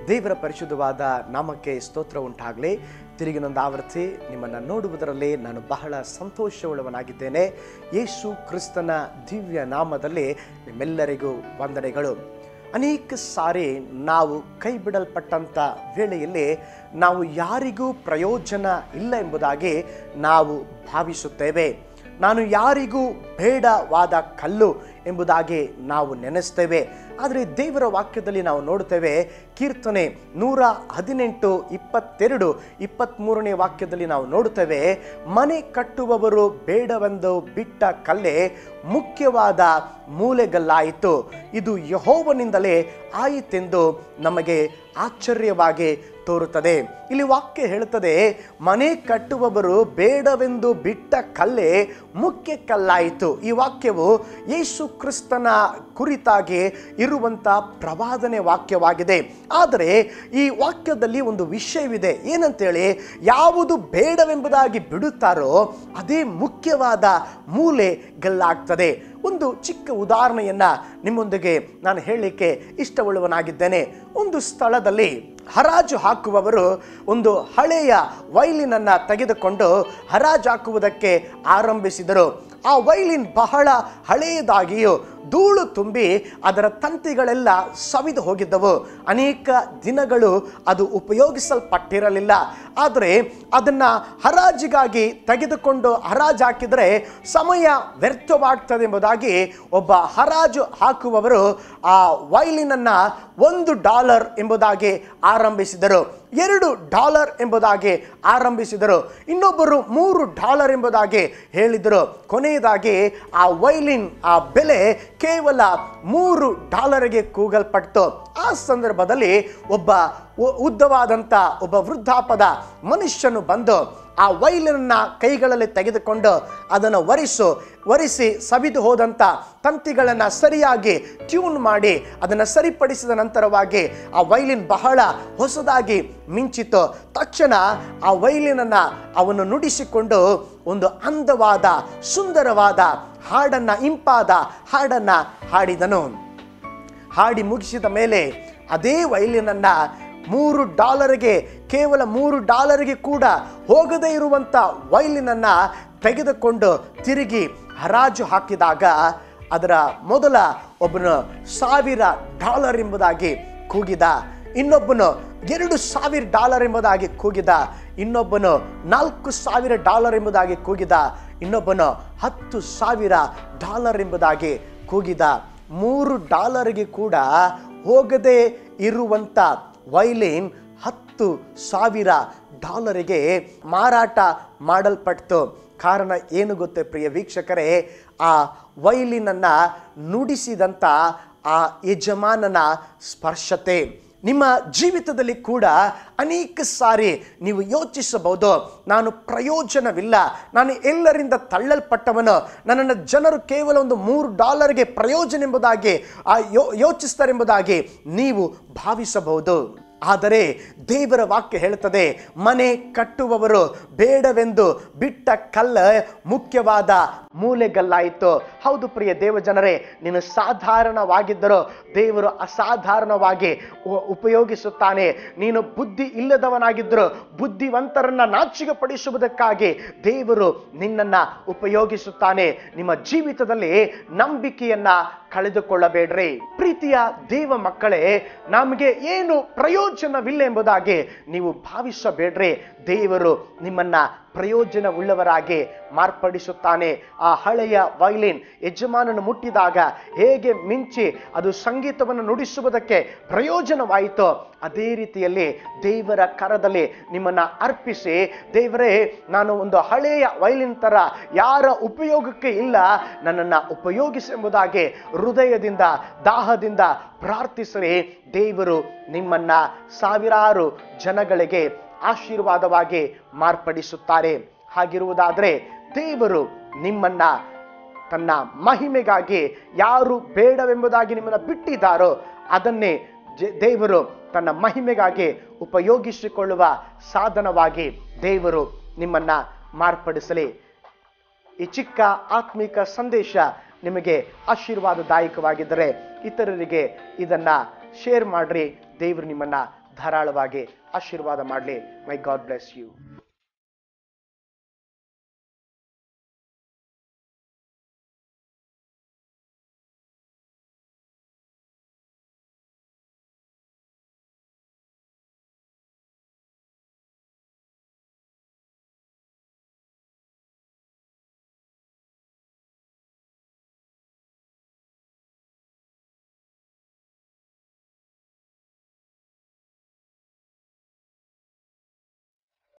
ದೇವರ ಪರಿಶುದ್ಧವಾದ ನಾಮಕ್ಕೆ ಸ್ತೋತ್ರ ಉಂಟಾಗಲಿ. ತಿರುಗಿನೊಂದು ಆವೃತ್ತಿ ನಿಮ್ಮನ್ನು ನೋಡುವುದರಲ್ಲಿ ನಾನು ಬಹಳ ಸಂತೋಷವುಳ್ಳವನಾಗಿದ್ದೇನೆ. ಯೇಸು ಕ್ರಿಸ್ತನ ದಿವ್ಯ ನಾಮದಲ್ಲಿ ನಿಮ್ಮೆಲ್ಲರಿಗೂ ವಂದನೆಗಳು. ಅನೇಕ ಸಾರಿ ನಾವು ಕೈ ಬಿಡಲ್ಪಟ್ಟಂಥ ವೇಳೆಯಲ್ಲಿ ನಾವು ಯಾರಿಗೂ ಪ್ರಯೋಜನ ಇಲ್ಲ ಎಂಬುದಾಗಿ ನಾವು ಭಾವಿಸುತ್ತೇವೆ. ನಾನು ಯಾರಿಗೂ ಬೇಡವಾದ ಕಲ್ಲು ಎಂಬುದಾಗಿ ನಾವು ನೆನೆಸ್ತೇವೆ. ಆದರೆ ದೇವರ ವಾಕ್ಯದಲ್ಲಿ ನಾವು ನೋಡುತ್ತೇವೆ, ಕೀರ್ತನೆ 118, 22, 23ನೇ ವಾಕ್ಯದಲ್ಲಿ ನಾವು ನೋಡುತ್ತೇವೆ, ಮನೆ ಕಟ್ಟುವವರು ಬೇಡವೆಂದು ಬಿಟ್ಟ ಕಲ್ಲೇ ಮುಖ್ಯವಾದ ಮೂಲೆಗಲ್ಲಾಯಿತು, ಇದು ಯೆಹೋವನಿಂದಲೇ ಆಯಿತೆಂದು ನಮಗೆ ಆಶ್ಚರ್ಯವಾಗಿ ತೋರುತ್ತದೆ. ಇಲ್ಲಿ ವಾಕ್ಯ ಹೇಳುತ್ತದೆ, ಮನೆ ಕಟ್ಟುವವರು ಬೇಡವೆಂದು ಬಿಟ್ಟ ಕಲ್ಲೇ ಮುಖ್ಯ ಕಲ್ಲಾಯಿತು. ಈ ವಾಕ್ಯವು ಯೇಸು ಕ್ರಿಸ್ತನ ಕುರಿತಾಗಿ ಇರುವಂಥ ಪ್ರವಾದನೆ ವಾಕ್ಯವಾಗಿದೆ. ಆದರೆ ಈ ವಾಕ್ಯದಲ್ಲಿ ಒಂದು ವಿಷಯವಿದೆ. ಏನಂತೇಳಿ, ಯಾವುದು ಬೇಡವೆಂಬುದಾಗಿ ಬಿಡುತ್ತಾರೋ ಅದೇ ಮುಖ್ಯವಾದ ಮೂಲೆಗಲ್ಲಾಗ್ತದೆ. ಒಂದು ಚಿಕ್ಕ ಉದಾಹರಣೆಯನ್ನು ನಿಮ್ಮೊಂದಿಗೆ ನಾನು ಹೇಳಲಿಕ್ಕೆ ಇಷ್ಟವುಳ್ಳವನಾಗಿದ್ದೇನೆ. ಒಂದು ಸ್ಥಳದಲ್ಲಿ ಹರಾಜು ಹಾಕುವವರು ಒಂದು ಹಳೆಯ ವೈಲಿನನ್ನು ತೆಗೆದುಕೊಂಡು ಹರಾಜು ಹಾಕುವುದಕ್ಕೆ ಆರಂಭಿಸಿದರು. ಆ ವೈಲಿನ್ ಬಹಳ ಹಳೆಯದಾಗಿಯೂ ಧೂಳು ತುಂಬಿ ಅದರ ತಂತಿಗಳೆಲ್ಲ ಸವಿದು ಹೋಗಿದ್ದವು. ಅನೇಕ ದಿನಗಳು ಅದು ಉಪಯೋಗಿಸಲ್ಪಟ್ಟಿರಲಿಲ್ಲ. ಆದರೆ ಅದನ್ನು ಹರಾಜಿಗಾಗಿ ತೆಗೆದುಕೊಂಡು ಹರಾಜು ಹಾಕಿದರೆ ಸಮಯ ವ್ಯರ್ಥವಾಗ್ತದೆ ಎಂಬುದಾಗಿ ಒಬ್ಬ ಹರಾಜು ಹಾಕುವವರು ಆ ವೈಲಿನನ್ನು $1 ಎಂಬುದಾಗಿ ಆರಂಭಿಸಿದರು, $2 ಎಂಬುದಾಗಿ ಆರಂಭಿಸಿದರು, ಇನ್ನೊಬ್ಬರು $3 ಎಂಬುದಾಗಿ ಹೇಳಿದರು. ಕೊನೆಯದಾಗಿ ಆ ವೈಲಿನ್ ಆ ಬೆಲೆ ಕೇವಲ $3ಗೆ ಕೂಗಲ್ಪಟ್ಟು. ಆ ಸಂದರ್ಭದಲ್ಲಿ ಒಬ್ಬ ಉದ್ದವಾದಂಥ ಒಬ್ಬ ವೃದ್ಧಾಪದ ಮನುಷ್ಯನು ಬಂದು ಆ ವೈಲಿನನ್ನ ಕೈಗಳಲ್ಲಿ ತೆಗೆದುಕೊಂಡು ಅದನ್ನು ಒರೆಸಿ ಸವಿದು ಹೋದಂಥ ತಂತಿಗಳನ್ನು ಸರಿಯಾಗಿ ಟ್ಯೂನ್ ಮಾಡಿ ಅದನ್ನು ಸರಿಪಡಿಸಿದ ನಂತರವಾಗಿ ಆ ವೈಲಿನ್ ಬಹಳ ಹೊಸದಾಗಿ ಮಿಂಚಿತು. ತಕ್ಷಣ ಆ ವೈಲಿನನ್ನು ಅವನು ನುಡಿಸಿಕೊಂಡು ಒಂದು ಅಂದವಾದ ಸುಂದರವಾದ ಹಾಡನ್ನು, ಇಂಪಾದ ಹಾಡನ್ನು ಹಾಡಿದನು. ಹಾಡಿ ಮುಗಿಸಿದ ಮೇಲೆ ಅದೇ ವೈಲಿನನ್ನು $3, ಕೇವಲ $3 ಕೂಡ ಹೋಗದೇ ಇರುವಂಥ ವೈಲಿನನ್ನು ತೆಗೆದುಕೊಂಡು ತಿರುಗಿ ಹರಾಜು ಹಾಕಿದಾಗ ಅದರ ಮೊದಲ ಒಬ್ಬನು $1,000 ಎಂಬುದಾಗಿ ಕೂಗಿದ, ಇನ್ನೊಬ್ಬನು $2,000 ಎಂಬುದಾಗಿ ಕೂಗಿದ, ಇನ್ನೊಬ್ಬನು $4,000 ಎಂಬುದಾಗಿ ಕೂಗಿದ, ಇನ್ನೊಬ್ಬನು $10,000 ಎಂಬುದಾಗಿ ಕೂಗಿದ. $3ಗೆ ಕೂಡ ಹೋಗದೇ ಇರುವಂಥ ವೈಲಿನ್ $10,000ಗೆ ಮಾರಾಟ ಮಾಡಲ್ಪಟ್ಟು. ಕಾರಣ ಏನು ಗೊತ್ತೇ ಪ್ರಿಯ ವೀಕ್ಷಕರೇ, ಆ ವೈಲಿನನ್ನು ನುಡಿಸಿದಂಥ ಆ ಯಜಮಾನನ ಸ್ಪರ್ಶತೆ. ನಿಮ್ಮ ಜೀವಿತದಲ್ಲಿ ಕೂಡ ಅನೇಕ ಸಾರಿ ನೀವು ಯೋಚಿಸಬಹುದು, ನಾನು ಪ್ರಯೋಜನವಿಲ್ಲ, ನಾನು ಎಲ್ಲರಿಂದ ತಳ್ಳಲ್ಪಟ್ಟವನು, ನನ್ನನ್ನು ಜನರು ಕೇವಲ ಒಂದು $3ಗೆ ಪ್ರಯೋಜನ ಎಂಬುದಾಗಿ ಯೋಚಿಸ್ತಾರೆಂಬುದಾಗಿ ನೀವು ಭಾವಿಸಬಹುದು. ಆದರೆ ದೇವರ ವಾಕ್ಯ ಹೇಳುತ್ತದೆ, ಮನೆ ಕಟ್ಟುವವರು ಬೇಡವೆಂದು ಬಿಟ್ಟ ಕಲ್ಲ ಮುಖ್ಯವಾದ ಮೂಲೆಗಲ್ಲಾಯಿತು. ಹೌದು ಪ್ರಿಯ ದೇವಜನರೇ, ನೀನು ಸಾಧಾರಣವಾಗಿದ್ದರೂ ದೇವರು ಅಸಾಧಾರಣವಾಗಿ ಉಪಯೋಗಿಸುತ್ತಾನೆ. ನೀನು ಬುದ್ಧಿ ಇಲ್ಲದವನಾಗಿದ್ದರೂ ಬುದ್ಧಿವಂತರನ್ನ ನಾಚಿಕೆಪಡಿಸುವುದಕ್ಕಾಗಿ ದೇವರು ನಿನ್ನನ್ನು ಉಪಯೋಗಿಸುತ್ತಾನೆ. ನಿಮ್ಮ ಜೀವಿತದಲ್ಲಿ ನಂಬಿಕೆಯನ್ನ ಕಳೆದುಕೊಳ್ಳಬೇಡ್ರಿ. ಪ್ರೀತಿಯ ದೇವ ಮಕ್ಕಳೇ, ನಮಗೆ ಏನು ಪ್ರಯೋಜನವಿಲ್ಲ ಎಂಬುದಾಗಿ ನೀವು ಭಾವಿಸಬೇಡ್ರಿ. ದೇವರು ನಿಮ್ಮನ್ನ ಪ್ರಯೋಜನವುಳ್ಳವರಾಗಿ ಮಾರ್ಪಡಿಸುತ್ತಾನೆ. ಆ ಹಳೆಯ ವೈಲಿನ್ ಯಜಮಾನನು ಮುಟ್ಟಿದಾಗ ಹೇಗೆ ಮಿಂಚಿ ಅದು ಸಂಗೀತವನ್ನು ನುಡಿಸುವುದಕ್ಕೆ ಪ್ರಯೋಜನವಾಯಿತು, ಅದೇ ರೀತಿಯಲ್ಲಿ ದೇವರ ಕರದಲ್ಲಿ ನಿಮ್ಮನ್ನು ಅರ್ಪಿಸಿ, ದೇವರೇ, ನಾನು ಒಂದು ಹಳೆಯ ವೈಲಿನ್ ಥರ ಯಾರ ಉಪಯೋಗಕ್ಕೆ ಇಲ್ಲ, ನನ್ನನ್ನು ಉಪಯೋಗಿಸಿ ಎಂಬುದಾಗಿ ಹೃದಯದಿಂದ ದಾಹದಿಂದ ಪ್ರಾರ್ಥಿಸಿರಿ. ದೇವರು ನಿಮ್ಮನ್ನ ಸಾವಿರಾರು ಜನಗಳಿಗೆ ಆಶೀರ್ವಾದವಾಗಿ ಮಾರ್ಪಡಿಸುತ್ತಾರೆ. ಹಾಗಿರುವುದಾದರೆ ದೇವರು ನಿಮ್ಮನ್ನ ತನ್ನ ಮಹಿಮೆಗಾಗಿ, ಯಾರು ಬೇಡವೆಂಬುದಾಗಿ ನಿಮ್ಮನ್ನು ಬಿಟ್ಟಿದ್ದಾರೋ ಅದನ್ನೇ ದೇವರು ತನ್ನ ಮಹಿಮೆಗಾಗಿ ಉಪಯೋಗಿಸಿಕೊಳ್ಳುವ ಸಾಧನವಾಗಿ ದೇವರು ನಿಮ್ಮನ್ನ ಮಾರ್ಪಡಿಸಲಿ. ಈ ಚಿಕ್ಕ ಆತ್ಮಿಕ ಸಂದೇಶ ನಿಮಗೆ ಆಶೀರ್ವಾದದಾಯಕವಾಗಿದ್ದರೆ ಇತರರಿಗೆ ಇದನ್ನ ಶೇರ್ ಮಾಡ್ರಿ. ದೇವರು ನಿಮ್ಮನ್ನ ಧಾರಾಳವಾಗಿ ಆಶೀರ್ವಾದ ಮಾಡಲಿ. ಮೈ ಗಾಡ್ ಬ್ಲೆಸ್ ಯು.